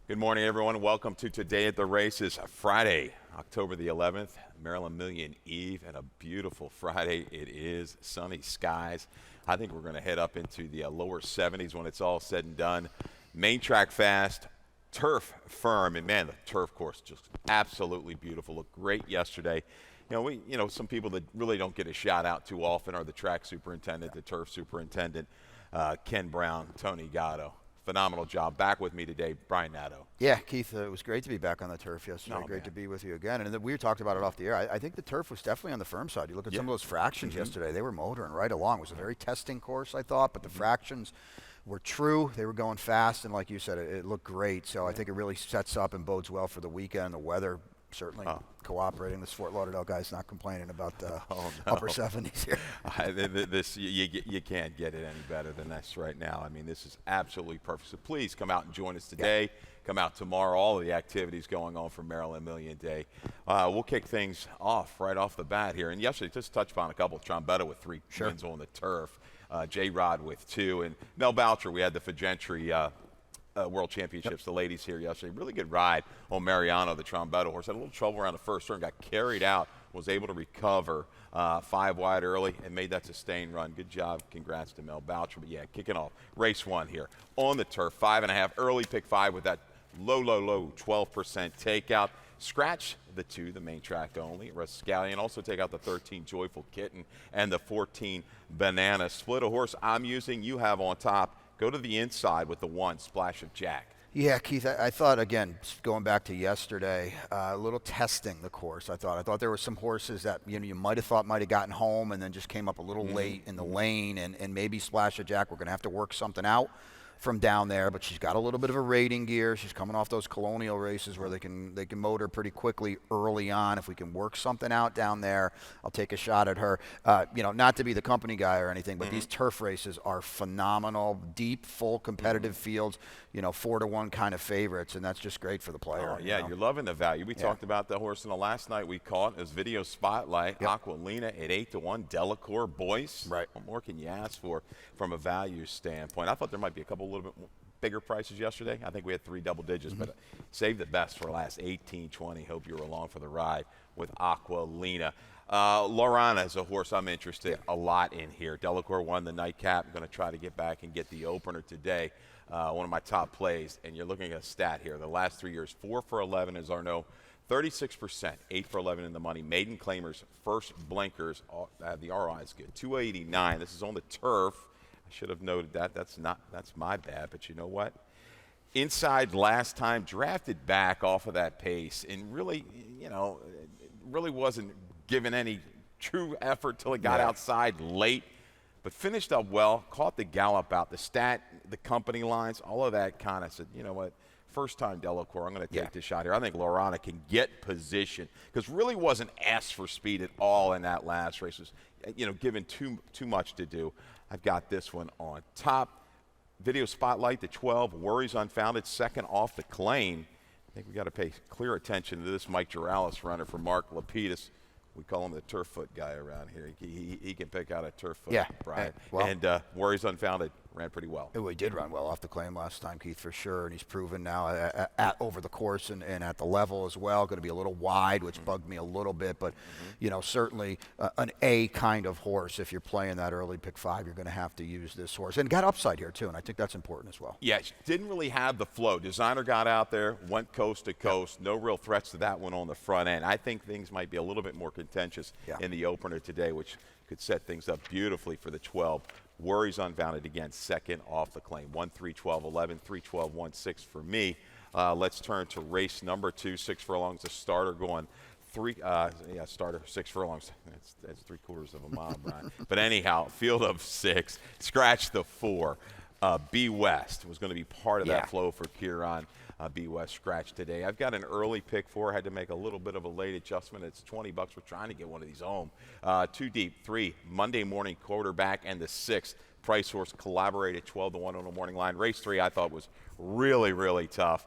Good morning, everyone. Welcome to Today at the Races, Friday, October the 11th, Maryland Million Eve, and a beautiful Friday. It is sunny skies. I think we're going to head up into the lower 70s when it's all said and done. Main track fast, turf firm, and man, the turf course just absolutely beautiful. Looked great yesterday. Some people that really don't get a shout out too often are the track superintendent, the turf superintendent, Ken Brown, Tony Gatto. Phenomenal job. Back with me today, Brian Nadeau. Yeah, Keith, it was great to be back on the turf yesterday. Oh, great man. to be with you again. And we talked about it off the air. I think the turf was definitely on the firm side. You look at some of those fractions yesterday. They were motoring right along. It was a very testing course, I thought, but the fractions were true. They were going fast, and like you said, it looked great. So I think it really sets up and bodes well for the weekend. The weather certainly cooperating. This Fort Lauderdale guy's not complaining about the upper 70s here. You can't get it any better than this right now. I mean, this is absolutely perfect. So please come out and join us today. Yeah. Come out tomorrow. All of the activities going on for Maryland Million Day. We'll kick things off right off the bat here. And yesterday, just touched upon a couple. Trombetta with 3 wins on the turf. J-Rod with 2. And Mel Boucher, we had the Fagentry World Championships, the ladies here yesterday. Really good ride on Mariano, the Trombetta horse. Had a little trouble around the first turn, got carried out, was able to recover 5 wide early and made that sustained run. Good job. Congrats to Mel Boucher. But yeah, kicking off race 1 here on the turf. 5.5, early pick 5 with that low 12% takeout. Scratch the 2, the main track only. Rascallion. Also take out the 13 Joyful Kitten and the 14 Banana. Split a horse I'm using, you have on top. Go to the inside with the 1, Splash of Jack. Yeah, Keith, I thought, again, going back to yesterday, a little testing the course, I thought there were some horses that you might have thought might have gotten home and then just came up a little late in the lane, and maybe Splash of Jack, we're going to have to work something out from down there, but she's got a little bit of a rating gear. She's coming off those Colonial races where they can motor pretty quickly early on. If we can work something out down there, I'll take a shot at her. Not to be the company guy or anything, but these turf races are phenomenal, deep, full competitive fields, 4-to-1 kind of favorites, and that's just great for the player. Oh, yeah, you're loving the value. We talked about the horse in the last night we caught. It was Video Spotlight, Aquilina at 8-to-1, Delacour, Boyce. Right. What more can you ask for from a value standpoint? I thought there might be a couple a little bit bigger prices yesterday. I think we had 3 double digits, but save the best for last. 18-20. Hope you were along for the ride with Aquilina. Lorana is a horse I'm interested a lot in here. Delacour won the nightcap. I'm going to try to get back and get the opener today. One of my top plays, and you're looking at a stat here. The last 3 years, 4 for 11 is Arnaud, 36%, 8 for 11 in the money. Maiden claimers, first blinkers, the ROI is good. 289. This is on the turf. I should have noted that. That's my bad, but you know what? Inside last time, drafted back off of that pace, and really, really wasn't given any true effort till it got outside late, but finished up well, caught the gallop out, the stat, the company lines, all of that kind of said, you know what? First time Delacour, I'm going to take this shot here. I think Lorana can get position because really wasn't asked for speed at all in that last race. It was, given too much to do. I've got this one on top. Video Spotlight, the 12, Worries Unfounded, second off the claim. I think we got to pay clear attention to this Mike Juralis runner for Mark Lapidus. We call him the turf foot guy around here. He can pick out a turf foot, Brian. And Worries Unfounded ran pretty well. He did run well off the claim last time, Keith, for sure, and he's proven now at over the course and at the level as well. Going to be a little wide, which bugged me a little bit, but certainly an A kind of horse. If you're playing that early pick 5, you're going to have to use this horse, and got upside here too, and I think that's important as well. Yeah, didn't really have the flow. Designer got out there, went coast to coast. No real threats to that one on the front end. I think things might be a little bit more contentious in the opener today, which could set things up beautifully for the 12. Worries Unfounded again, second off the claim. 1, 3, 12, 11, 3, 12, 1, 6 for me. Let's turn to race number 2, 6 furlongs. The starter going starter 6 furlongs. That's 3/4 of a mile, Brian. But anyhow, field of 6. Scratch the 4. B West was going to be part of that flow for Kieran. B West scratch today. I've got an early pick 4. Had to make a little bit of a late adjustment. It's $20. We're trying to get one of these home. 2 deep. 3 Monday morning quarterback, and the 6 price horse Collaborated 12-1 on the morning line. Race 3 I thought was really, really tough.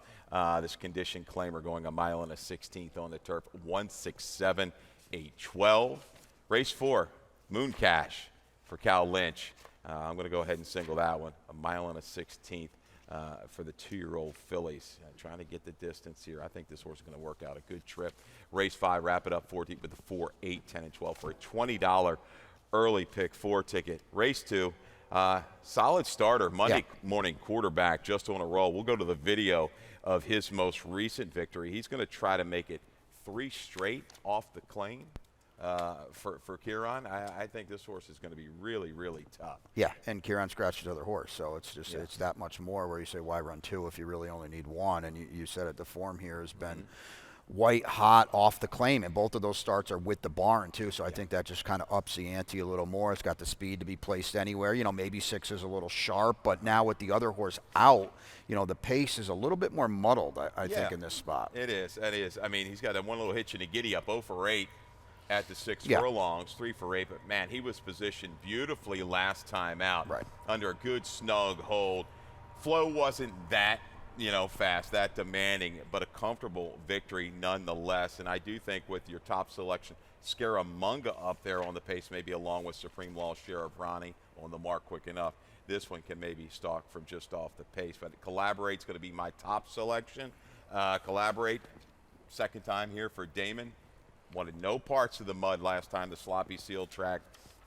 This condition claimer going a mile and a 16th on the turf. 167, 812. Race 4 Moon Cash for Cal Lynch. I'm going to go ahead and single that one. A mile and a 16th. for the 2-year-old fillies. Trying to get the distance here. I think this horse is going to work out a good trip. Race 5, wrap it up 14 with the 4, 8, 10, and 12 for a $20 early pick 4 ticket. Race 2, solid starter, Monday morning quarterback, just on a roll. We'll go to the video of his most recent victory. He's going to try to make it 3 straight off the claim. For Kieran, I think this horse is going to be really, really tough. Yeah, and Kieran scratched another horse, so it's just it's that much more where you say, why run 2 if you really only need 1? And you said it, the form here has been white hot off the claim, and both of those starts are with the barn too, so I think that just kind of ups the ante a little more. It's got the speed to be placed anywhere. Maybe 6 is a little sharp, but now with the other horse out, the pace is a little bit more muddled, I think, in this spot. It is. I mean, he's got that one little hitch in a giddy up, 0 for 8. At the 6 furlongs, 3 for 8, but man, he was positioned beautifully last time out, under a good snug hold. Flow wasn't that, fast, that demanding, but a comfortable victory nonetheless. And I do think with your top selection, Scaramanga up there on the pace, maybe along with Supreme Law, Sheriff Ronnie on the mark quick enough. This one can maybe stalk from just off the pace, but Collaborate's going to be my top selection. Collaborate, second time here for Damon. Wanted no parts of the mud last time the sloppy seal track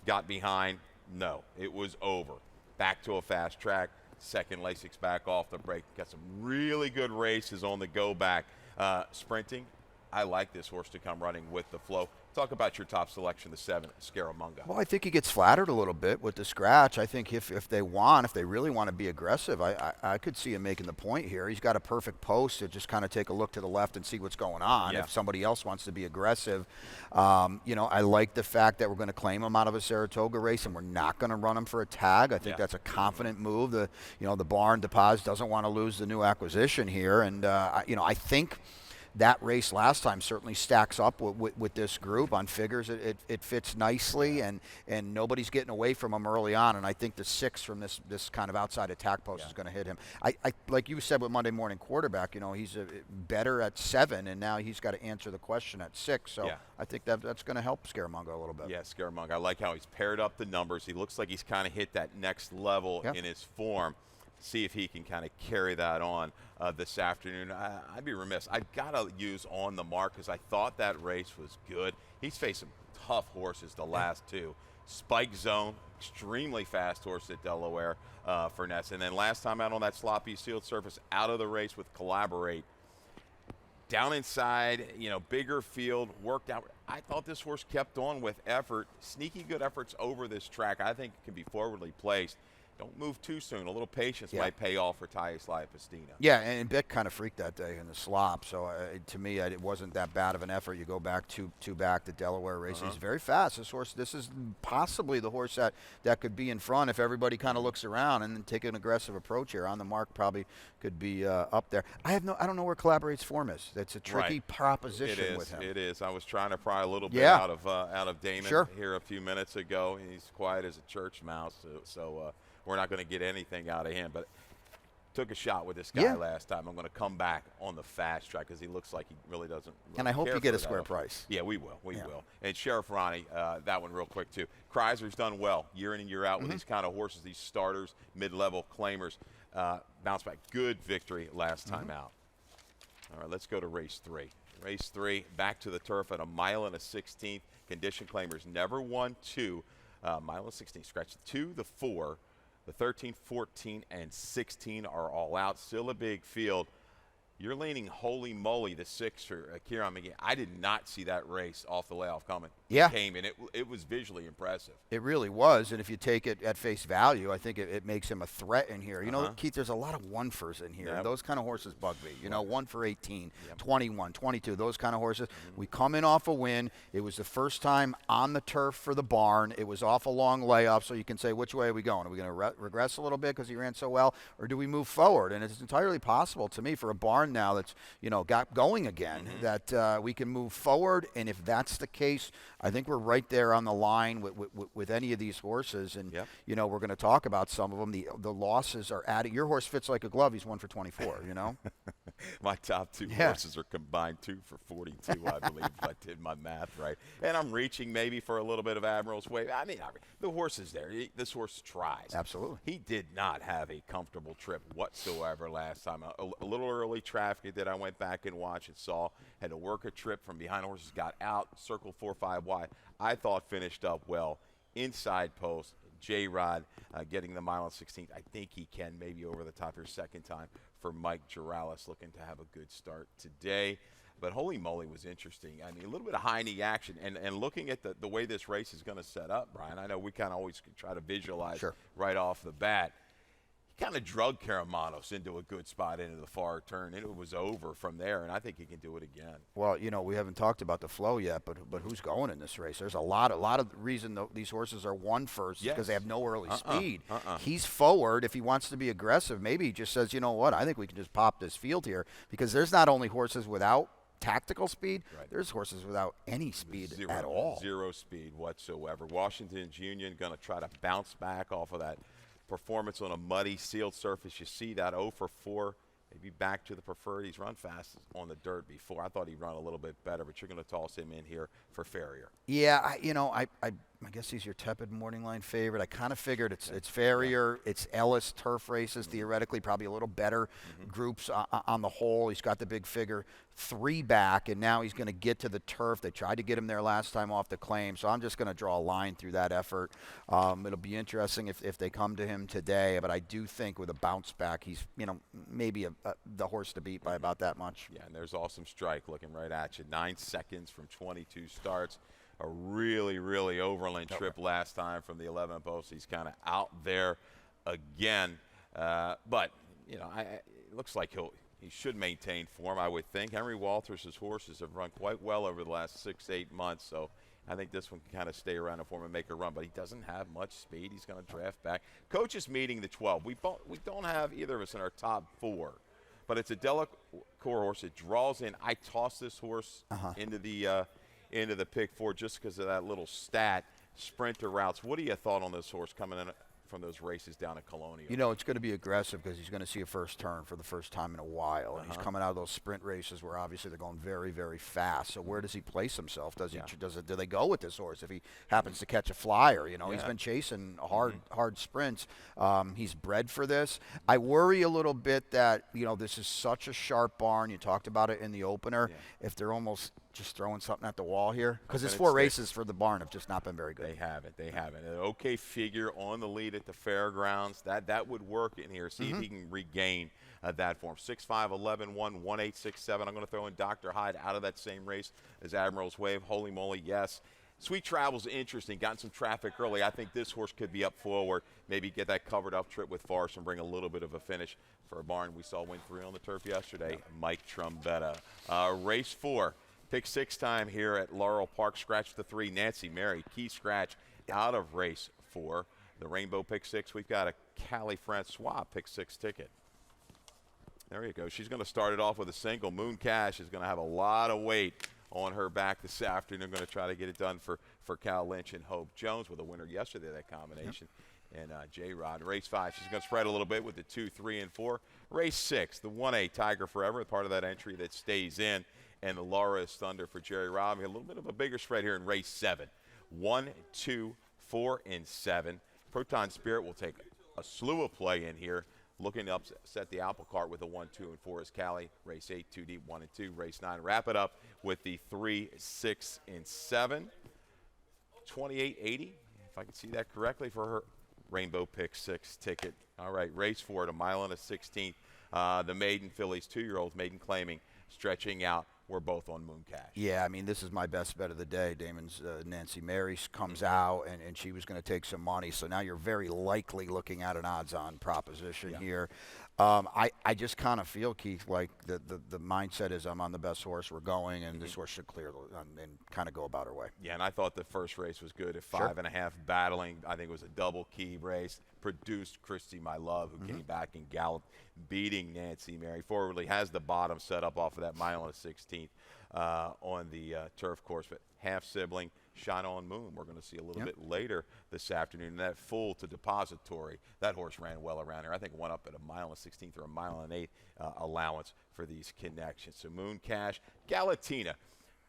got behind. No, it was over. Back to a fast track. Second Lasix back off the break. Got some really good races on the go back. Sprinting, I like this horse to come running with the flow. Talk about your top selection, the 7, Scaramanga. Well, I think he gets flattered a little bit with the scratch. I think if they really want to be aggressive, I could see him making the point here. He's got a perfect post to just kind of take a look to the left and see what's going on. If somebody else wants to be aggressive, I like the fact that we're going to claim him out of a Saratoga race and we're not going to run him for a tag. I think that's a confident move. The barn, DePaz doesn't want to lose the new acquisition here, and I think that race last time certainly stacks up with this group on figures. It fits nicely, and nobody's getting away from him early on. And I think the 6 from this kind of outside attack post is going to hit him. I like you said with Monday morning quarterback. He's better at 7, and now he's got to answer the question at 6. So I think that's going to help Scaramanga a little bit. Yeah, Scaramanga. I like how he's paired up the numbers. He looks like he's kind of hit that next level in his form. See if he can kind of carry that on this afternoon. I'd be remiss. I've got to use On the Mark because I thought that race was good. He's faced some tough horses the last 2. Spike Zone, extremely fast horse at Delaware for Ness. And then last time out on that sloppy sealed surface, out of the race with Collaborate. Down inside, bigger field, worked out. I thought this horse kept on with effort. Sneaky good efforts over this track. I think it can be forwardly placed. Don't move too soon. A little patience might pay off for Thais Pastina. Yeah, and Beck kind of freaked that day in the slop. So to me, it wasn't that bad of an effort. You go back two back to Delaware race. He's very fast. This horse, this is possibly the horse that could be in front if everybody kind of looks around and then take an aggressive approach here. On the Mark probably could be up there. I don't know where Collaborate's form is. That's a tricky proposition with him. It is. I was trying to pry a little bit out of Damon here a few minutes ago. He's quiet as a church mouse. So we're not going to get anything out of him, but took a shot with this guy last time. I'm going to come back on the fast track because he looks like he really doesn't really and I hope care you get for a square price. Yeah, we will. We will. And Sheriff Ronnie, that one real quick too. Kreiser's done well year in and year out with these kind of horses, these starters, mid-level claimers. Bounce back. Good victory last time out. All right, let's go to race 3. Race 3, back to the turf at a 1 1/16. Condition claimers never won 2. 1 1/16. Scratch the 2, the 4. The 13, 14, and 16 are all out. Still a big field. You're leaning holy moly the 6 for Kieran McGee. I did not see that race off the layoff coming. Yeah. It came in. It was visually impressive. It really was, and if you take it at face value, I think it makes him a threat in here. You know, Keith, there's a lot of 1-fers in here. Yep. Those kind of horses bug me. 1 for 18, 21, 22, those kind of horses. We come in off a win. It was the first time on the turf for the barn. It was off a long layoff, so you can say, which way are we going? Are we going to regress a little bit because he ran so well, or do we move forward? And it's entirely possible to me for a barn now that's, got going again, that we can move forward. And if that's the case, I think we're right there on the line with any of these horses. And, we're going to talk about some of them. The losses are adding. Your horse fits like a glove. He's 1 for 24, My top two Yeah. horses are combined 2 for 42, I believe, if I did my math right. And I'm reaching maybe for a little bit of Admiral's Wave. I mean, the horse is there. This horse tries. Absolutely. He did not have a comfortable trip whatsoever last time. A little early traffic that I went back and watched and saw. Had to work a trip from behind horses, got out, circled 4-5 wide. I thought finished up well. Inside post, J-Rod getting the mile and 16th. I think he can maybe over the top here second time for Mike Girales, looking to have a good start today. But holy moly was interesting. I mean, a little bit of high knee action. And looking at the way this race is going to set up, Brian, I know we kind of always try to visualize right off the bat. He kind of drug Karamanos into a good spot into the far turn, and it was over from there, and I think he can do it again. Well, you know, we haven't talked about the flow yet, but who's going in this race? There's a lot of reason these horses are won first because they have no early speed. He's forward. If he wants to be aggressive, maybe he just says, you know what, I think we can just pop this field here, because there's not only horses without tactical speed, there's horses without any speed at all. Zero speed whatsoever. Washington's Union going to try to bounce back off of that performance on a muddy, sealed surface. You see that 0 for 4, maybe back to the preferred. He's run fast on the dirt before. I thought he'd run a little bit better, but you're going to toss him in here for Farrier. Yeah, I guess he's your tepid morning line favorite. I kind of figured it's Farrier, it's Ellis turf races, theoretically probably a little better groups on the whole. He's got the big figure 3 back, and now he's going to get to the turf. They tried to get him there last time off the claim, so I'm just going to draw a line through that effort. It'll be interesting if they come to him today, but I do think with a bounce back, he's maybe the horse to beat by about that much. Yeah, and there's Awesome Strike looking right at you. 9 seconds from 22 starts. A really, really overland trip last time from the 11th post. He's kind of out there again. But, it looks like he should maintain form, I would think. Henry Walters' horses have run quite well over the last 6-8 months, so I think this one can kind of stay around in form and make a run. But he doesn't have much speed. He's going to draft back. Coaches meeting the 12. We don't have either of us in our top 4. But it's a Delacour horse. It draws in. I toss this horse into the pick 4 just because of that little stat. Sprinter routes. What do you thought on this horse coming in from those races down at Colonial? It's going to be aggressive because he's going to see a first turn for the first time in a while. And he's coming out of those sprint races where obviously they're going very, very fast. So where does he place himself? Do they go with this horse if he happens to catch a flyer? He's been chasing hard sprints. He's bred for this. I worry a little bit that, this is such a sharp barn. You talked about it in the opener. If they're almost just throwing something at the wall here, because his 4 races for the barn have just not been very good. They haven't. An okay figure on the lead at the fairgrounds. That would work in here. See if he can regain that form. 6'5", 11'1", 1.867. I'm going to throw in Dr. Hyde out of that same race as Admiral's Wave. Holy moly, yes. Sweet Travel's interesting. Gotten some traffic early. I think this horse could be up forward. Maybe get that covered up trip with Forrest and bring a little bit of a finish for a barn we saw win 3 on the turf yesterday. Mike Trombetta. Race 4. Pick 6 time here at Laurel Park. Scratch the 3. Nancy Mary, key scratch out of race 4. The Rainbow pick 6. We've got a Callie Francois pick 6 ticket. There you go. She's going to start it off with a single. Moon Cash is going to have a lot of weight on her back this afternoon. Going to try to get it done for Cal Lynch and Hope Jones with a winner yesterday, that combination. And J-Rod. Race 5, she's going to spread a little bit with the 2, 3, and 4. Race 6, the 1A Tiger Forever, part of that entry that stays in. And the Laura is Thunder for Jerry Robbie. A little bit of a bigger spread here in race 7. 1, 2, 4, and 7. Proton Spirit will take a slew of play in here. Looking to upset the apple cart with a 1, 2, and 4 is Callie. Race 8, 2 deep, 1 and 2. Race 9, wrap it up with the 3, 6, and 7. 28.80, if I can see that correctly, for her Rainbow pick 6 ticket. All right, race 4 at a mile and a 16th. The maiden fillies, 2-year-olds, maiden claiming, stretching out. We're both on Moon Cash. Yeah, I mean, this is my best bet of the day. Damon's Nancy Mary comes out, and she was going to take some money. So now you're very likely looking at an odds-on proposition here. I just kind of feel, Keith, like the mindset is I'm on the best horse, we're going, and this horse should clear and kind of go about her way. Yeah, and I thought the first race was good at 5.5 battling. I think it was a double key race. Produced Christy My Love, who came back and galloped, beating Nancy Mary. Forwardly has the bottom set up off of that mile and a 16th on the turf course, but half sibling, Shine On Moon, we're going to see a little bit later this afternoon. That full to depository, that horse ran well around here. I think went up at 1.16 or 1.8 allowance for these connections. So Moon Cash, Galatina.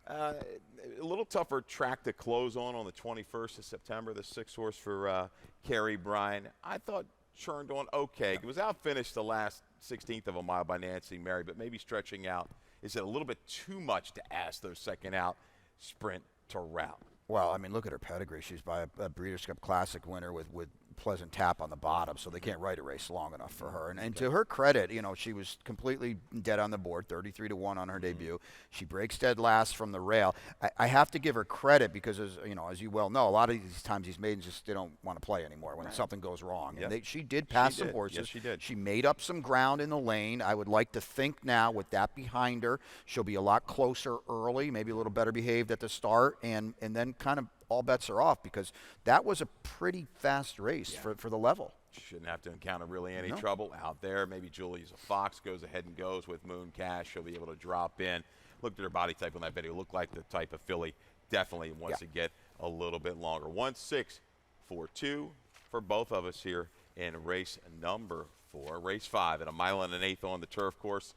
A little tougher track to close on the 21st of September, the 6th horse for Kerry Bryan. I thought churned on okay. It was outfinished the last 16th of a mile by Nancy Mary, but maybe stretching out. Is it a little bit too much to ask those second out sprint to route? Well, I mean, look at her pedigree. She's by a Breeders' Cup Classic winner with Pleasant Tap on the bottom, so they can't write a race long enough for her. And to her credit, she was completely dead on the board, 33-1 on her debut. She breaks dead last from the rail. I have to give her credit because, as you well know, a lot of these times these maidens just they don't want to play anymore when something goes wrong. Yep. And she did pass some horses. Yes, she did. She made up some ground in the lane. I would like to think now with that behind her, she'll be a lot closer early, maybe a little better behaved at the start, and then kind of all bets are off because that was a pretty fast race for the level. Shouldn't have to encounter really any trouble out there. Maybe Julie's a Fox goes ahead and goes with Moon Cash. She'll be able to drop in. Looked at her body type on that video. Looked like the type of filly definitely wants to get a little bit longer. 1-6-4-2 for both of us here in race number 4. Race 5 at 1.125 miles on the turf course.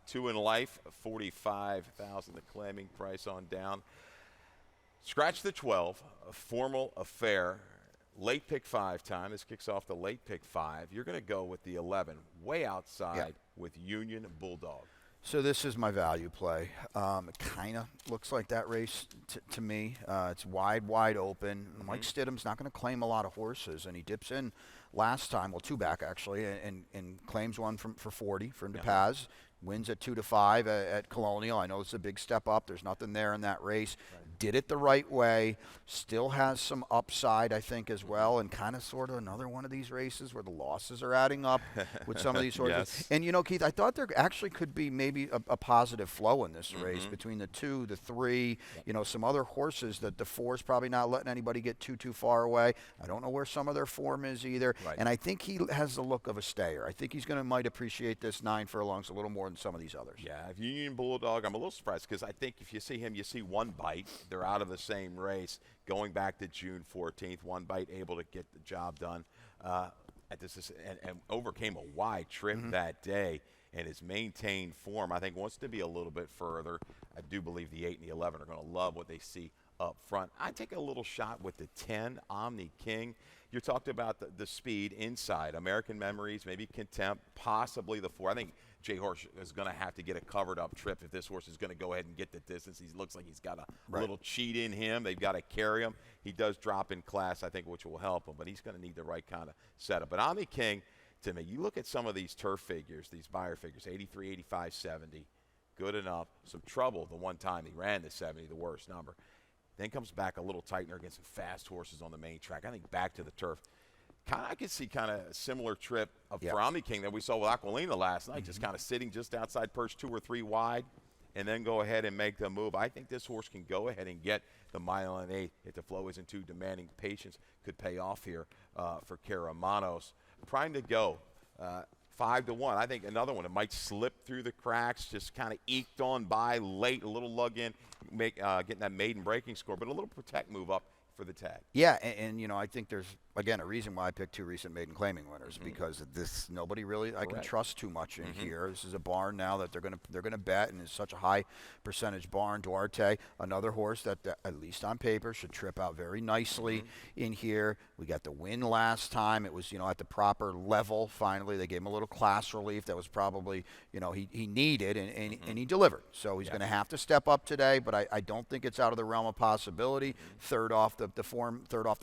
2 in life, 45,000 the claiming price on down. Scratch the 12, a formal affair. Late pick 5 time. This kicks off the late pick 5. You're going to go with the 11, way outside with Union Bulldog. So this is my value play. It kind of looks like that race to me. It's wide open. Mike Stidham's not going to claim a lot of horses, and he dips in last time, well, 2 back actually, and claims one for 40 for him to pass. Wins at 2-5 at Colonial. I know it's a big step up. There's nothing there in that race. Did it the right way. Still has some upside, I think, as well. And kind of sort of another one of these races where the losses are adding up with some of these horses. And, Keith, I thought there actually could be maybe a positive flow in this race between the 2, the 3, some other horses that the 4's probably not letting anybody get too far away. I don't know where some of their form is either. And I think he has the look of a stayer. I think he's might appreciate this 9 furlongs a little more than some of these others. Yeah, if Union Bulldog, I'm a little surprised because I think if you see him, you see One Bite. They're out of the same race. Going back to June 14th, One Bite able to get the job done at this and overcame a wide trip that day and has maintained form. I think wants to be a little bit further. I do believe the 8 and the 11 are going to love what they see up front. I take a little shot with the 10, Omni King. You talked about the speed inside. American Memories, maybe Contempt, possibly the 4. I think Jay Horse is going to have to get a covered up trip if this horse is going to go ahead and get the distance. He looks like he's got a little cheat in him. They've got to carry him. He does drop in class, I think, which will help him, but he's going to need the right kind of setup. But Omni King, to me, you look at some of these turf figures, these buyer figures, 83, 85, 70, good enough. Some trouble the one time he ran the 70, the worst number. Then comes back a little tightener against some fast horses on the main track. I think back to the turf. I could see kind of a similar trip for Omni King that we saw with Aquilina last night, just kind of sitting just outside perch 2 or 3 wide and then go ahead and make the move. I think this horse can go ahead and get the 1.8 miles if the flow isn't too demanding. Patience could pay off here for Caramanos. Prime to go. 5-1. I think another one. It might slip through the cracks, just kind of eked on by late, a little lug in, getting that maiden breaking score, but a little protect move up for the tag. Yeah, and I think there's, again, a reason why I picked 2 recent maiden claiming winners because this nobody really I can trust too much in here. This is a barn now that they're gonna bet, and it's such a high percentage barn. Duarte, another horse that at least on paper should trip out very nicely in here. We got the win last time. It was at the proper level. Finally, they gave him a little class relief that was probably he needed, and he delivered. So he's going to have to step up today, but I don't think it's out of the realm of possibility. Third off the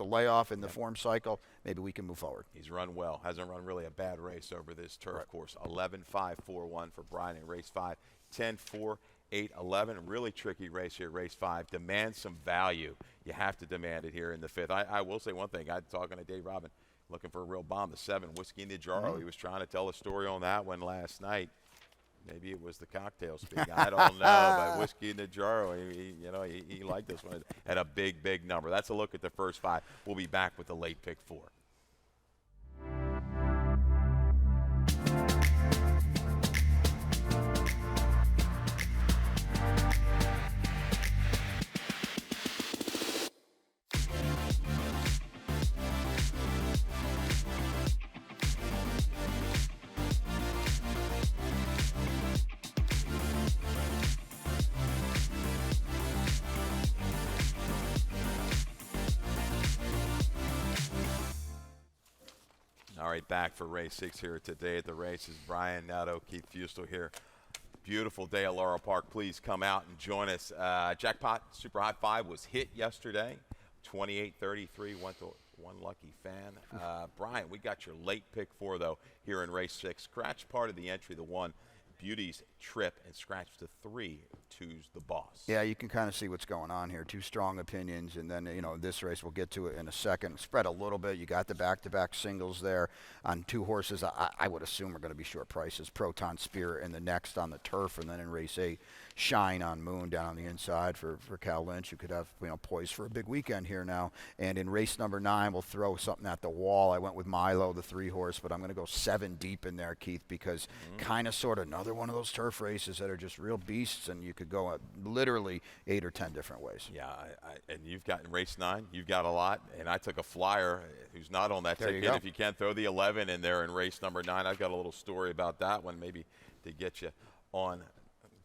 layoff in the form cycle. Maybe we can move forward. He's run well. Hasn't run really a bad race over this turf course. 11-5-4-1 for Bryan in race 5. 10-4, 8-11. Really tricky race here, race 5. Demands some value. You have to demand it here in the 5th. I will say one thing. I'm talking to Dave Robin, looking for a real bomb. The 7, Whiskey in the Jarro. He was trying to tell a story on that one last night. Maybe it was the cocktail speak. I don't know. But Whiskey in the Jarro, he liked this one at a big number. That's a look at the first 5. We'll be back with the late pick 4. right, back for race 6 here today at the races. Brian Nato, Keith Fustel here. Beautiful day at Laurel Park. Please come out and join us. Jackpot Super High 5 was hit yesterday. 28-33 went to one lucky fan. Brian, we got your late pick 4, though, here in race 6. Scratch part of the entry, the 1. Beauty's Trip, and scratch to 3. 2's the Boss. Yeah, you can kind of see what's going on here. 2 strong opinions, and then, this race, we'll get to it in a second. Spread a little bit. You got the back-to-back singles there on 2 horses. I would assume are going to be short prices. Proton Spirit in the next on the turf, and then in race 8, Shine on Moon down on the inside for Cal Lynch, who could have, poised for a big weekend here now. And in race number 9, we'll throw something at the wall. I went with Milo, the 3 horse, but I'm going to go 7 deep in there, Keith, because kind of sort of another one of those turf races that are just real beasts, and you could go literally 8 or 10 different ways. Yeah, and you've got in race 9, you've got a lot, and I took a flyer who's not on that ticket. If you can't throw the 11 in there in race number 9, I've got a little story about that one, maybe to get you on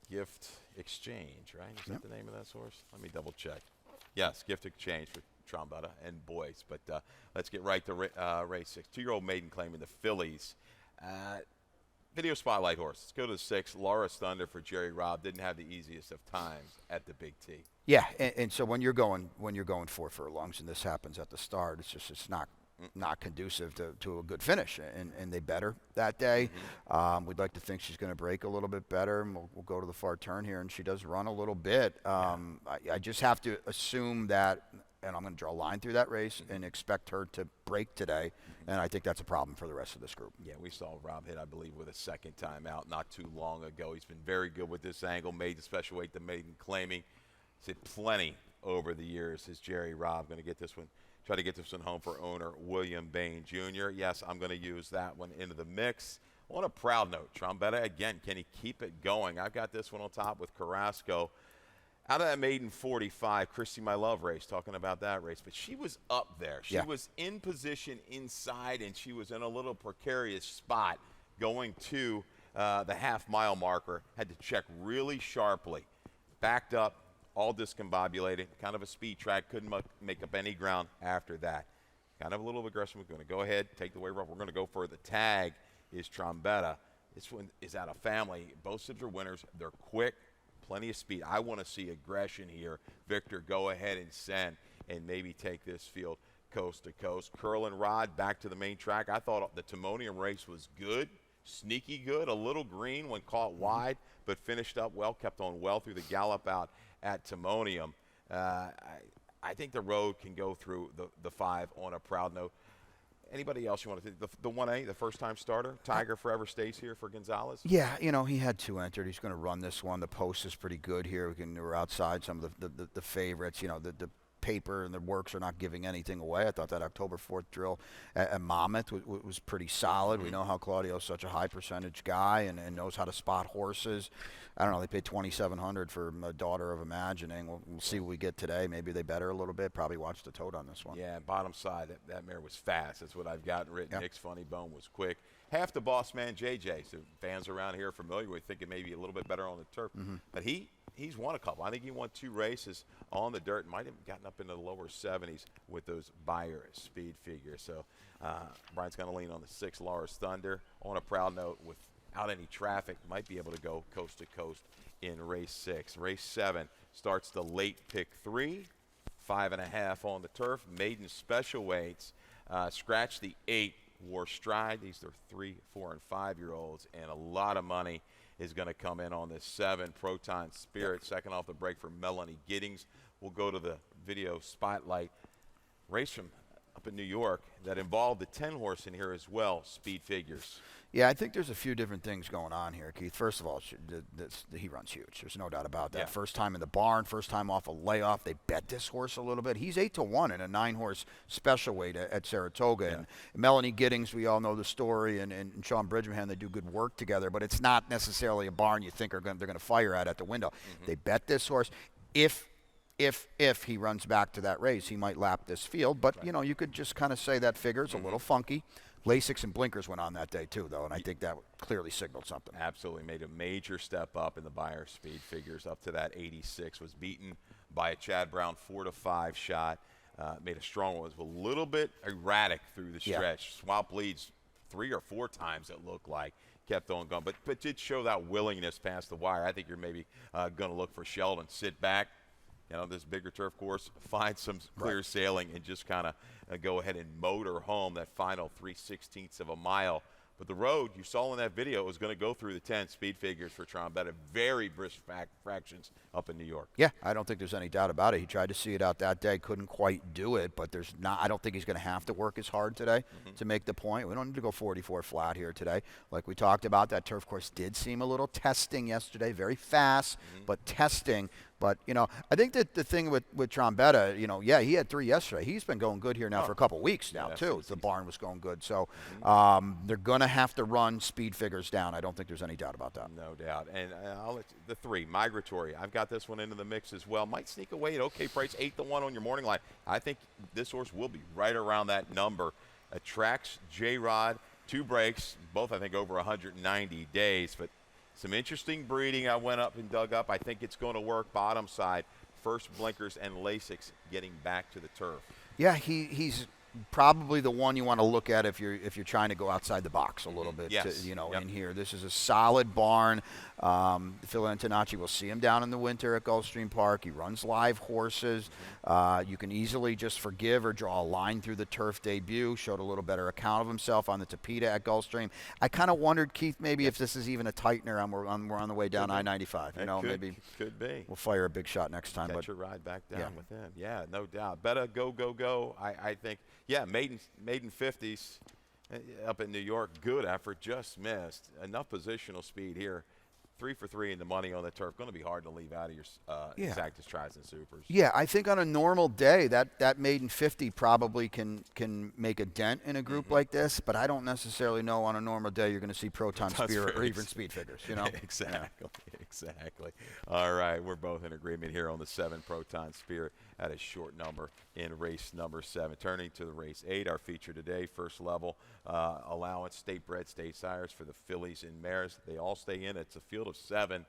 Gift Exchange, right? Is that the name of that source? Let me double check. Yes, Gift Exchange for Trombetta and boys. But let's get right to race 6. 2-year-old maiden claiming the fillies. Video spotlight horse. Let's go to 6. Laura's Thunder for Jerry Robb. Didn't have the easiest of times at the Big T. Yeah, and so when you're going 4 furlongs and this happens at the start, it's not conducive to a good finish, and they better that day. We'd like to think she's going to break a little bit better, and we'll go to the far turn here, and she does run a little bit. I just have to assume that, and I'm going to draw a line through that race and expect her to break today, and I think that's a problem for the rest of this group. Yeah, we saw Rob hit, I believe, with a second time out not too long ago. He's been very good with this angle, made the special weight, the maiden claiming. He's hit plenty over the years. Is Jerry Robb going to get this one? Try to get this one home for owner William Bain Jr. Yes, I'm going to use that one into the mix. On a proud note, Trombetta, again, can he keep it going? I've got this one on top with Carrasco. Out of that maiden 45, Christy My Love race, talking about that race. But she was up there. She was in position inside, and she was in a little precarious spot going to the half-mile marker. Had to check really sharply. Backed up. All discombobulated, kind of a speed track, couldn't make up any ground after that. Kind of a little aggressive. We're going to go ahead, take the waiver off. We're going to go for the tag is Trombetta. This one is out of family. Both sibs are winners. They're quick, plenty of speed. I want to see aggression here. Victor, go ahead and send and maybe take this field coast to coast. Curl and Rod back to the main track. I thought the Timonium race was good, sneaky good, a little green when caught wide, but finished up well, kept on well through the gallop out at Timonium. I think the road can go through the 5 on a proud note. Anybody else you want to think? The 1A, the first-time starter, Tiger Forever stays here for Gonzalez? Yeah, he had 2 entered. He's going to run this one. The post is pretty good here. We're outside some of the favorites. The paper and the works are not giving anything away. I thought that October 4th drill at Monmouth was pretty solid. We know how Claudio's such a high percentage guy and knows how to spot horses. I don't know, they paid $2,700 for a Daughter of Imagining. We'll see what we get today. Maybe they better a little bit. Probably watched the tote on this one. Yeah, bottom side, that mare was fast. That's what I've got written. Nick's Funny Bone was quick. Half the boss man, JJ. So fans around here are familiar with thinking maybe a little bit better on the turf. But he's won a couple. I think he won 2 races on the dirt. Might have gotten up into the lower 70s with those Bayer speed figures. So Brian's going to lean on the 6, Laura's Thunder. On a proud note, without any traffic, might be able to go coast to coast in race 6. Race 7 starts the late pick 3, 5.5 on the turf. Maiden special weights. Scratch the 8, War Stride. These are 3, 4, and 5-year-olds, and a lot of money is going to come in on this 7, Proton Spirit. Second off the break for Melanie Giddings. We'll go to the video spotlight. Race from up in New York that involved the 10 horse in here as well, Speed Figures. Yeah, I think there's a few different things going on here, Keith. First of all, he runs huge. There's no doubt about that. Yeah. First time in the barn, first time off a layoff. They bet this horse a little bit. He's 8-1 in a 9-horse special weight at Saratoga. Yeah. And Melanie Giddings, we all know the story, and Sean Bridgman, they do good work together, but it's not necessarily a barn you think they're going to fire at the window. They bet this horse. If he runs back to that race, he might lap this field. But, you could just kind of say that figure's a little funky. Lasix and blinkers went on that day, too, though, and I think that clearly signaled something. Absolutely. Made a major step up in the Bayer speed figures up to that 86. Was beaten by a Chad Brown 4-5 shot. Made a strong one. Was a little bit erratic through the stretch. Swamp leads 3 or 4 times it looked like. Kept on going, but did show that willingness past the wire. I think you're maybe going to look for Sheldon, sit back, this bigger turf course, find some clear sailing, and just kind of go ahead and motor home that final 3/16 of a mile. But the road, you saw in that video, was going to go through the 10 speed figures for Trombetta. Very brisk fractions up in New York. Yeah, I don't think there's any doubt about it. He tried to see it out that day, couldn't quite do it, but I don't think he's going to have to work as hard today to make the point. We don't need to go 44 flat here today. Like we talked about, that turf course did seem a little testing yesterday, very fast, but testing. But, I think that the thing with Trombetta, he had 3 yesterday. He's been going good here now for a couple weeks now, too. The barn was going good. So they're going to have to run speed figures down. I don't think there's any doubt about that. No doubt. And I'll let you, the 3, Migratory. I've got this one into the mix as well. Might sneak away at okay price, 8-1 on your morning line. I think this horse will be right around that number. Attracts J-Rod, 2 breaks, both I think over 190 days. But some interesting breeding I went up and dug up. I think it's going to work bottom side. First blinkers and Lasix getting back to the turf. Yeah, he's probably the one you want to look at if you're trying to go outside the box a little bit. Yes. In here. This is a solid barn. Phil Antonacci will see him down in the winter at Gulfstream Park. He runs live horses. You can easily just forgive or draw a line through the turf debut. Showed a little better account of himself on the Tapeta at Gulfstream. I kind of wondered, Keith, maybe if this is even a tightener. We're on the way down I-95. Maybe could be. We'll fire a big shot next time. Catch a ride back down with him. Yeah, no doubt. Better go. I think. Yeah, maiden 50s up in New York. Good effort, just missed. Enough positional speed here. 3 for 3 in the money on the turf. Going to be hard to leave out of your Exactus tries and supers. Yeah, I think on a normal day that maiden 50 probably can make a dent in a group like this, but I don't necessarily know on a normal day you're going to see Proton Spirit or even speed figures. Exactly. All right, we're both in agreement here on the 7 Proton Spirit at a short number in race number 7. Turning to the race 8, our feature today, first level allowance, state bred, state sires for the fillies and mares. They all stay in. It's a field of 7.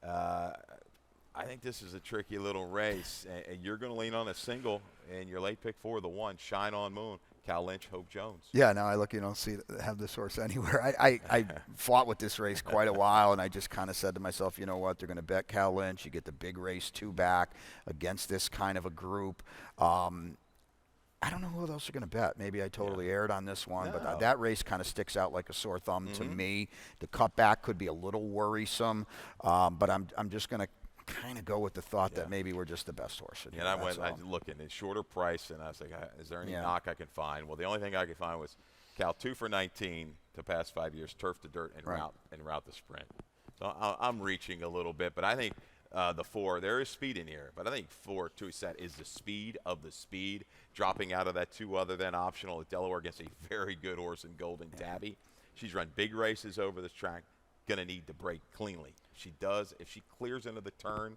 I think this is a tricky little race, and you're going to lean on a single, and your late pick 4, the 1, Shine on Moon, Cal Lynch, Hope Jones. Yeah, no, I look, have this horse anywhere. I fought with this race quite a while, and I just kind of said to myself, you know what, they're going to bet Cal Lynch. You get the big race 2 back against this kind of a group. I don't know who else are going to bet. Maybe I totally erred on this one, but that race kind of sticks out like a sore thumb to me. The cutback could be a little worrisome, but I'm just going to kind of go with the thought that maybe we're just the best horse. And I went looking at shorter price, and I was like, is there any knock I can find? Well, the only thing I could find was Cal 2 for 19 the past 5 years, turf to dirt, and route the sprint. So I'm reaching a little bit, but I think the 4, there is speed in here, but I think 4 to set is the speed of the speed, dropping out of that 2 other than optional at Delaware against a very good horse in Golden Tabby. She's run big races over this track, going to need to break cleanly. She does. If she clears into the turn,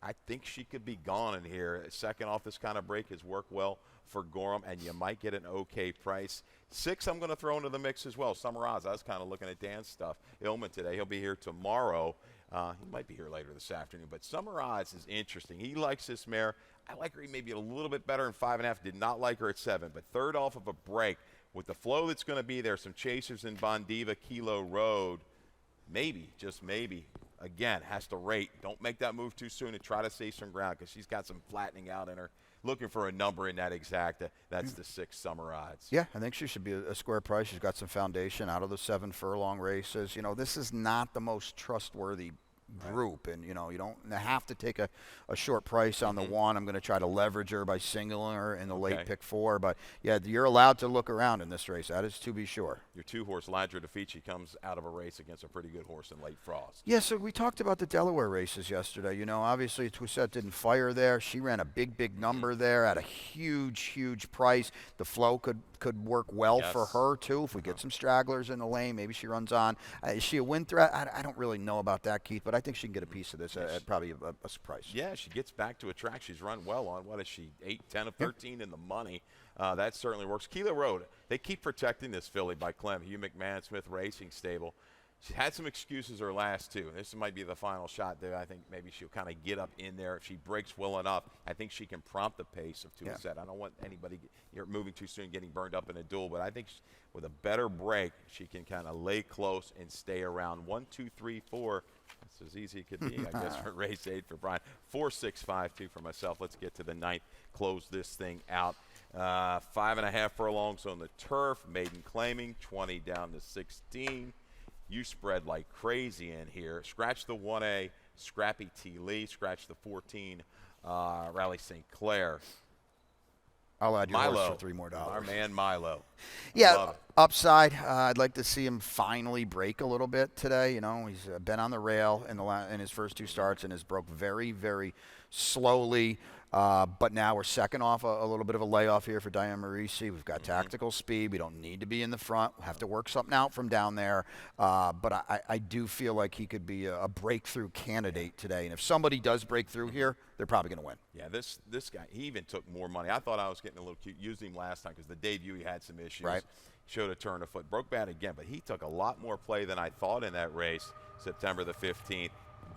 I think she could be gone in here. Second off this kind of break has worked well for Gorham, and you might get an okay price. 6 I'm going to throw into the mix as well. Summeraz, I was kind of looking at Dan's stuff. Illman today. He'll be here tomorrow. He might be here later this afternoon, but Summeraz is interesting. He likes this mare. I like her maybe a little bit better in 5.5. Did not like her at 7, but third off of a break with the flow that's going to be there, some chasers in Bondiva, Kilo Road, maybe, just maybe, again, has to rate. Don't make that move too soon and try to save some ground because she's got some flattening out in her. Looking for a number in that exacta. That's the 6 Summeraz. Yeah, I think she should be a square price. She's got some foundation out of the 7 furlong races. This is not the most trustworthy group, and you don't have to take a short price on the 1. I'm going to try to leverage her by singling her in the late pick 4, but yeah, you're allowed to look around in this race. That is to be sure. Your 2-horse Ladra Defici comes out of a race against a pretty good horse in Late Frost. Yeah, so we talked about the Delaware races yesterday. Obviously Twisette didn't fire there. She ran a big number there at a huge price. The flow could work well for her too. If we get some stragglers in the lane, maybe she runs on. Is she a win threat? I don't really know about that, Keith, but I think she can get a piece of this at probably a price. Yeah, she gets back to a track she's run well on. What is she, 8, 10 of 13 in the money? That certainly works. Kilo Road, they keep protecting this filly by Clem, Hugh McMahon Smith Racing Stable. She had some excuses her last two. This might be the final shot that I think maybe she'll kind of get up in there. If she breaks well enough, I think she can prompt the pace of two a set. I don't want anybody moving too soon, getting burned up in a duel, but I think with a better break, she can kind of lay close and stay around 1, 2, 3, 4. That's as easy as it could be, I guess, for race 8 for Brian. 4, 6, 5, 2 for myself. Let's get to the 9th. Close this thing out. 5.5 furlongs on the turf. Maiden claiming 20 down to 16. You spread like crazy in here. Scratch the 1A, Scrappy T. Lee. Scratch the 14, Rally St. Clair. I'll add your Milo, horse for $3 more. Our man Milo. Yeah, upside. I'd like to see him finally break a little bit today. You know, he's been on the rail in his first 2 starts and has broke very, very slowly. But now we're second off a little bit of a layoff here for Diane Marisi. We've got tactical speed. We don't need to be in the front. We'll have to work something out from down there. But I do feel like he could be a breakthrough candidate today. And if somebody does break through here, they're probably going to win. Yeah, this guy, he even took more money. I thought I was getting a little cute. Used him last time because the debut he had some issues. Right. Showed a turn of foot. Broke bad again, but he took a lot more play than I thought in that race, September the 15th.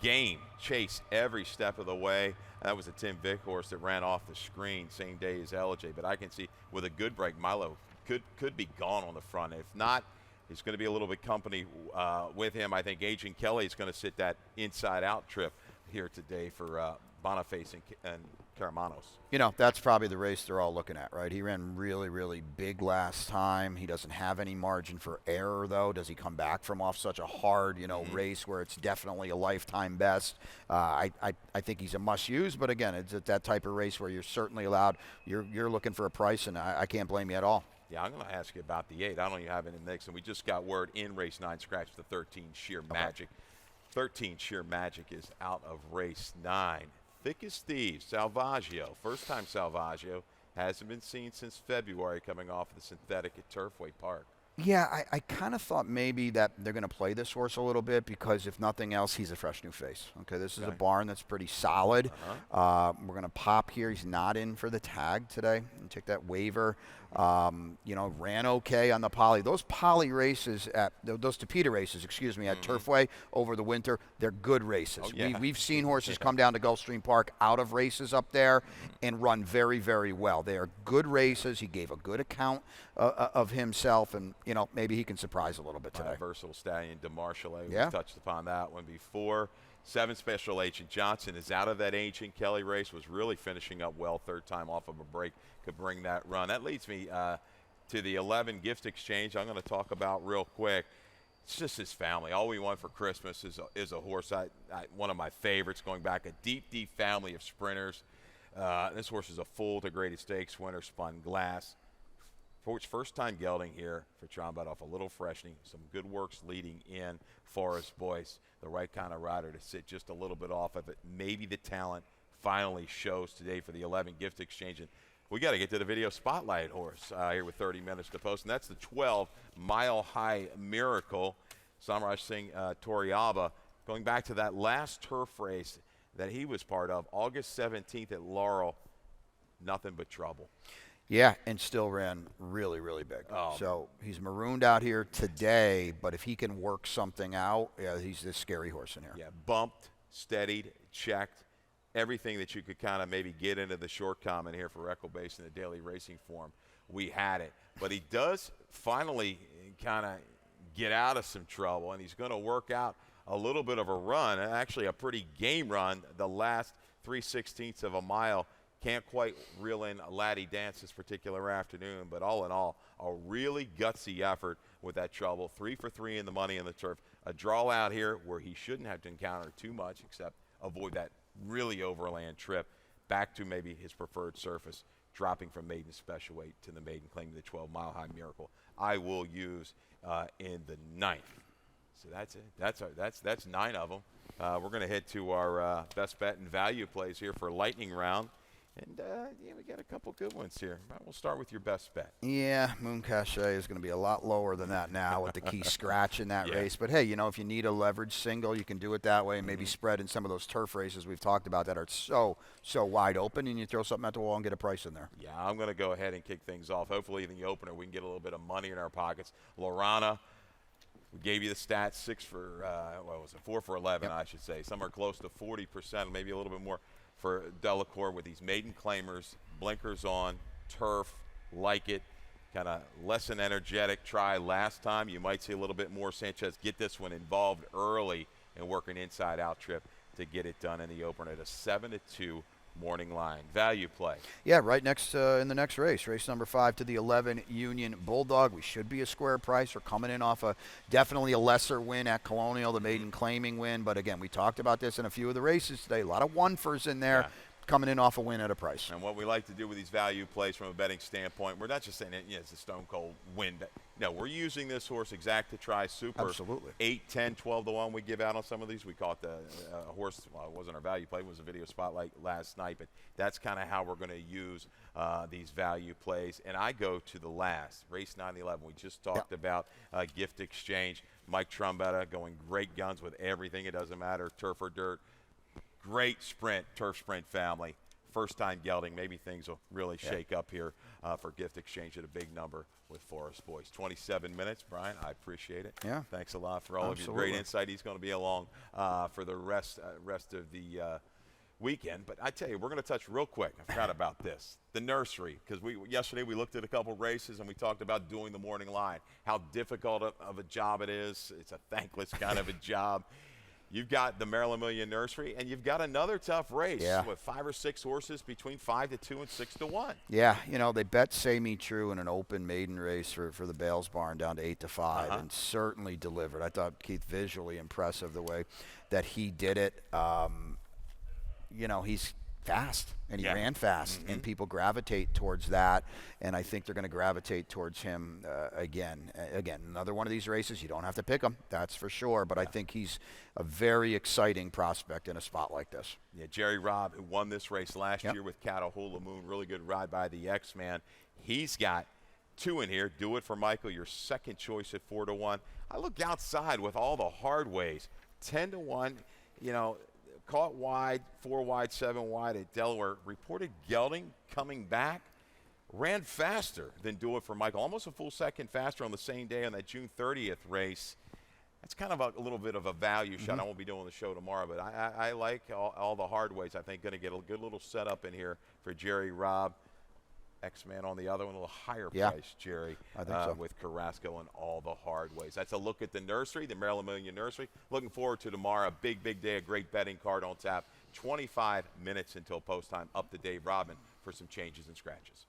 Game, chase every step of the way. That was a Tim Vick horse that ran off the screen same day as LJ. But I can see with a good break, Milo could be gone on the front. If not, he's going to be a little bit company with him. I think Agent Kelly is going to sit that inside-out trip here today for Boniface and Caramanos. You know, that's probably the race they're all looking at, right? He ran really, really big last time. He doesn't have any margin for error, though. Does he come back from off such a hard, race where it's definitely a lifetime best? I think he's a must-use, but again, it's at that type of race where you're certainly allowed. You're looking for a price, and I can't blame you at all. Yeah, I'm going to ask you about the 8. I don't even have it in the mix, and we just got word in race 9, scratch the 13, Sheer Magic. 13, Sheer Magic is out of race 9. Thick as thieves, Salvaggio. First time Salvaggio. Hasn't been seen since February coming off the synthetic at Turfway Park. Yeah, I kind of thought maybe that they're going to play this horse a little bit because if nothing else, he's a fresh new face. Okay, this is a barn that's pretty solid. We're going to pop here. He's not in for the tag today. And take that waiver. Ran okay on the poly. Those poly races those Tapeta races, at Turfway over the winter, they're good races. Oh, yeah. We've seen horses come down to Gulfstream Park out of races up there and run very, very well. They are good races. He gave a good account of himself, and maybe he can surprise a little bit today. Versatile stallion, DeMarchale. We touched upon that one before. 7 Special Agent Johnson is out of that Agent Kelly race, was really finishing up well, third time off of a break, could bring that run. That leads me to the 11 Gift Exchange I'm going to talk about real quick. It's just his family. All we want for Christmas is a horse. One of my favorites, going back a deep, deep family of sprinters. This horse is a full to graded stakes winner, spun glass. For its first time gelding here for Trombett, a little freshening, some good works leading in. Forest Boyce, the right kind of rider to sit just a little bit off of it. Maybe the talent finally shows today for the 11 Gift Exchange. And we got to get to the video spotlight horse here with 30 minutes to post, and that's the 12 Mile High Miracle. Samraj Singh Toriaba, going back to that last turf race that he was part of, August 17th at Laurel, nothing but trouble. Yeah, and still ran really, really big. So he's marooned out here today, but if he can work something out, he's this scary horse in here. Yeah, bumped, steadied, checked, everything that you could kind of maybe get into the short comment here for Echo Base in the daily racing form. We had it. But he does finally kind of get out of some trouble, and he's going to work out a little bit of a run, actually a pretty game run, the last 3/16 of a mile. Can't quite reel in a laddie dance this particular afternoon, but all in all, a really gutsy effort with that trouble. 3 for 3 in the money in the turf. A draw out here where he shouldn't have to encounter too much except avoid that really overland trip back to maybe his preferred surface, dropping from maiden special weight to the maiden, claiming the 12 Mile High Miracle. I will use in the 9th. So that's it. That's 9 of them. We're going to head to our best bet and value plays here for lightning round. And, we got a couple good ones here. We'll start with your best bet. Yeah, Moon Cachet is going to be a lot lower than that now with the key scratch in that race. But, hey, if you need a leverage single, you can do it that way and maybe spread in some of those turf races we've talked about that are so wide open, and you throw something at the wall and get a price in there. Yeah, I'm going to go ahead and kick things off. Hopefully in the opener we can get a little bit of money in our pockets. Lorana, We gave you the stats, 4 for 11, I should say. Some are close to 40%, maybe a little bit more for Delacour with these maiden claimers, blinkers on, turf, like it, kind of less than energetic try last time. You might see a little bit more Sanchez get this one involved early and work an inside-out trip to get it done in the opener at a 7-2 morning line. Value play. Yeah, right next in the next race number 5 to the 11 Union Bulldog. We should be a square price. We're coming in off definitely a lesser win at Colonial, the maiden claiming win. But again, we talked about this in a few of the races today. A lot of one-fers in there. Yeah. Coming in off a win at a price. And what we like to do with these value plays from a betting standpoint, we're not just saying it's a stone cold win. No, we're using this horse exact to try super. Absolutely. 8, 10, 12 to 1 we give out on some of these. We call it the horse, well, it wasn't our value play, it was a video spotlight last night, but that's kind of how we're going to use these value plays. And I go to the last, race 9-11. We just talked about gift exchange. Mike Trombetta going great guns with everything. It doesn't matter, turf or dirt. Great sprint, turf sprint family. First time gelding. Maybe things will really shake up here for gift exchange at a big number with Forest Boys. 27 minutes, Brian. I appreciate it. Yeah. Thanks a lot for all of your great insight. He's going to be along for the rest of the weekend. But I tell you, we're going to touch real quick. I forgot about this. The nursery, because yesterday we looked at a couple races and we talked about doing the morning line, how difficult of a job it is. It's a thankless kind of a job. You've got the Maryland Million Nursery, and you've got another tough race with 5 or 6 horses between 5 to 2 and 6 to 1. Yeah, they bet Say Me True in an open maiden race for the Bales Barn down to 8 to 5, and certainly delivered. I thought Keith visually impressive the way that he did it. He's fast, and he ran fast, and people gravitate towards that, and I think they're going to gravitate towards him again. Again, another one of these races, you don't have to pick him, that's for sure, but I think he's a very exciting prospect in a spot like this. Yeah, Jerry Robb, who won this race last year with Catahoula Moon, really good ride by the X-Man. He's got 2 in here. Do It for Michael, your second choice at 4 to 1. I look outside with all the hard ways. 10 to 1, caught wide, 4 wide, 7 wide at Delaware. Reported gelding coming back. Ran faster than Do It for Michael. Almost a full second faster on the same day on that June 30th race. That's kind of a little bit of a value shot. I won't be doing the show tomorrow, but I like all the hard ways. I think going to get a good little setup in here for Jerry Robb. X-Man on the other one, a little higher price, Jerry, I think so. with Carrasco and all the hard ways. That's a look at the nursery, the Maryland Million Nursery. Looking forward to tomorrow. A big day, a great betting card on tap. 25 minutes until post time. Up to Dave Rodman for some changes and scratches.